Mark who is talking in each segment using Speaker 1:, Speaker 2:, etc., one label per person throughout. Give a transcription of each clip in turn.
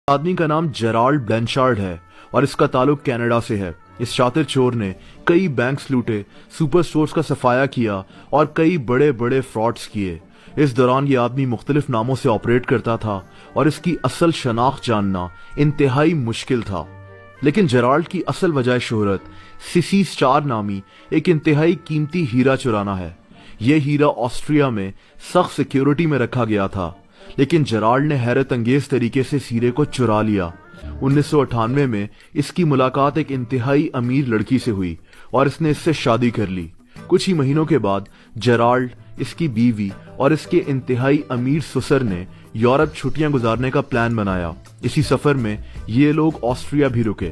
Speaker 1: आदमी का नाम जेराल्ड ब्लैंचार्ड है और इसका ताल्लुक कनाडा से है। इस शातिर चोर ने कई बैंक्स लूटे, सुपर स्टोर्स का सफाया किया और कई बड़े बड़े फ्रॉड्स किए। इस दौरान ये आदमी मुख्तलिफ नामों से ऑपरेट करता था और इसकी असल शनाख्त जानना इंतहाई मुश्किल था। लेकिन जेराल्ड की असल वजह शोहरत सीसी स्टार नामी एक इंतहाई कीमती हीरा चुराना है। यह हीरा ऑस्ट्रिया में सख्त सिक्योरिटी में रखा गया था, लेकिन जेराल्ड ने हैरत अंगेज तरीके से इस हीरे को चुरा लिया। 1998 में इसकी मुलाकात एक इंतहाई अमीर लड़की से हुई और इसने इससे शादी कर ली। कुछ ही महीनों के बाद जेराल्ड, इसकी बीवी और इसके इंतहाई अमीर ससुर ने यूरोप छुट्टियां गुजारने का प्लान बनाया। इसी सफर में ये लोग ऑस्ट्रिया भी रुके।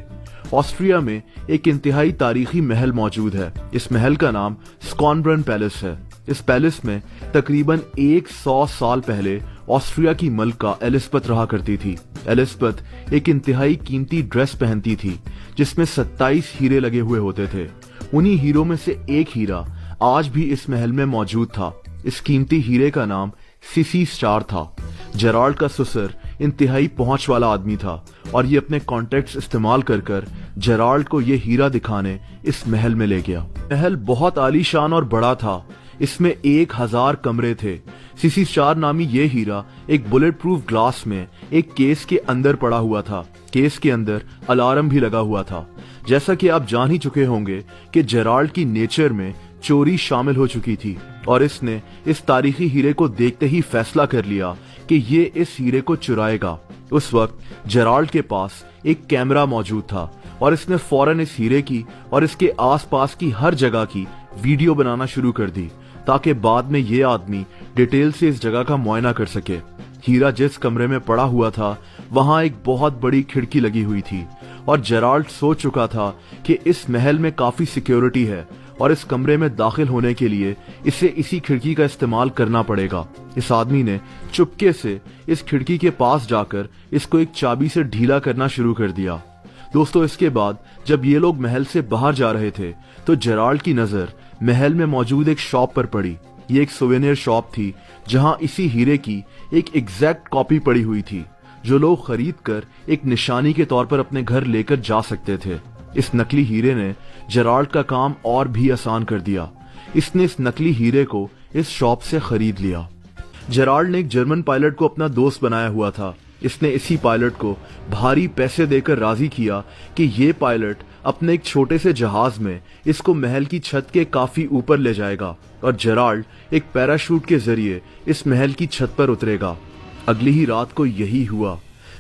Speaker 1: ऑस्ट्रिया में एक इंतहाई तारीखी महल मौजूद है। इस महल का नाम स्कॉनब्रन पैलेस है। इस पैलेस में तकरीबन 100 साल पहले ऑस्ट्रिया की मलका एलिज़ाबेथ रहा करती थी। एलिज़ाबेथ एक इंतहाई कीमती ड्रेस पहनती थी जिसमें 27 हीरे लगे हुए होते थे। उन्हीं हीरों में से एक हीरा आज भी इस महल में मौजूद था। इस कीमती हीरे का नाम सीसी स्टार था। जेराल्ड का ससुर इंतहाई पहुंच वाला आदमी था और ये अपने कॉन्टेक्ट्स इस्तेमाल कर जेराल्ड को ये हीरा दिखाने इस महल में ले गया। महल बहुत आलीशान और बड़ा था। इसमें 1000 कमरे थे। सीसी स्टार नामी ये हीरा एक बुलेट प्रूफ ग्लास में एक केस के अंदर पड़ा हुआ था। केस के अंदर अलार्म भी लगा हुआ था। जैसा कि आप जान ही चुके होंगे कि जेराल्ड की नेचर में चोरी शामिल हो चुकी थी और इसने इस तारीखी हीरे को देखते ही फैसला कर लिया कि ये इस हीरे को चुराएगा। उस वक्त जेराल्ड के पास एक कैमरा मौजूद था और इसने फौरन इस हीरे की और इसके आसपास की हर जगह की वीडियो बनाना शुरू कर दी ताकि बाद में ये आदमी डिटेल से इस जगह का मुआयना कर सके। हीरा जिस कमरे में पड़ा हुआ था वहां एक बहुत बड़ी खिड़की लगी हुई थी और जेराल्ड सोच चुका था कि इस महल में काफी सिक्योरिटी है और इस कमरे में दाखिल होने के लिए इसे इसी खिड़की का इस्तेमाल करना पड़ेगा। इस आदमी ने चुपके से इस खिड़की के पास जाकर इसको एक चाबी से ढीला करना शुरू कर दिया। दोस्तों, इसके बाद जब ये लोग महल से बाहर जा रहे थे तो जेराल्ड की नजर महल में मौजूद एक शॉप पर पड़ी। ये एक सोवेनियर शॉप थी जहां इसी हीरे की एक एग्जैक्ट कॉपी पड़ी हुई थी जो लोग खरीद कर एक निशानी के तौर पर अपने घर लेकर जा सकते थे। इस नकली हीरे ने जेराल्ड का काम और भी आसान कर दिया। इसने इस नकली हीरे को इस शॉप से खरीद लिया। जेराल्ड ने एक जर्मन पायलट को अपना दोस्त बनाया हुआ था। इसने इसी पायलट को भारी पैसे देकर राजी किया कि ये पायलट अपने एक छोटे से जहाज में इसको महल की छत के काफी ऊपर ले जाएगा और जेराल्ड एक पैराशूट के जरिए इस महल की छत पर उतरेगा। अगली ही रात को यही हुआ।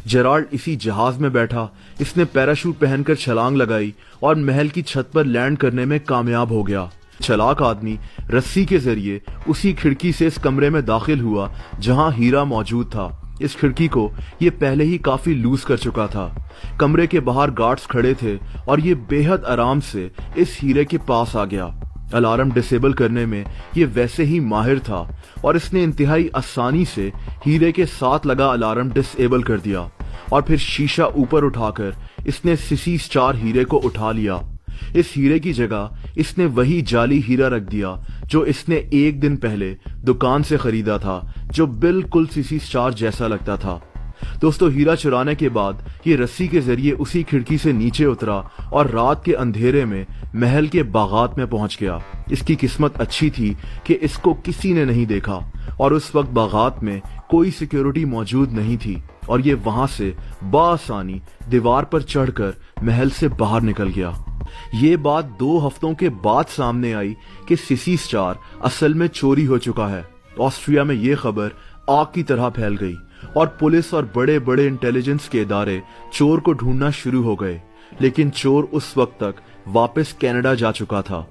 Speaker 1: जेराल्ड इसी जहाज में बैठा, इसने पैराशूट पहनकर छलांग लगाई और महल की छत पर लैंड करने में कामयाब हो गया। चालाक आदमी रस्सी के जरिए उसी खिड़की से इस कमरे में दाखिल हुआ जहां हीरा मौजूद था। इस खिड़की को ये पहले ही काफी लूज कर चुका था। कमरे के बाहर गार्ड्स खड़े थे और ये बेहद आराम से इस हीरे के पास आ गया। अलार्म डिसेबल करने में ये वैसे ही माहिर था और इसने इंतहाई आसानी से हीरे के साथ लगा अलार्म डिसेबल कर दिया और फिर शीशा ऊपर उठाकर इसने सीसी स्टार हीरे को उठा लिया। इस हीरे की जगह इसने वही जाली हीरा रख दिया जो इसने एक दिन पहले दुकान से खरीदा था, जो बिल्कुल सीसी स्टार जैसा लगता था। दोस्तों, हीरा चुराने के बाद ये रस्सी के जरिए उसी खिड़की से नीचे उतरा और रात के अंधेरे में महल के बागात में पहुंच गया। इसकी किस्मत अच्छी थी कि इसको किसी ने नहीं देखा और उस वक्त बागात में कोई सिक्योरिटी मौजूद नहीं थी और ये वहां से बासानी दीवार पर चढ़कर महल से बाहर निकल गया। ये बात 2 हफ्तों के बाद सामने आई कि सीसी स्टार असल में चोरी हो चुका है। ऑस्ट्रिया में ये खबर आग की तरह फैल गई और पुलिस और बड़े बड़े इंटेलिजेंस के इदारे चोर को ढूंढना शुरू हो गए, लेकिन चोर उस वक्त तक वापस कनाडा जा चुका था।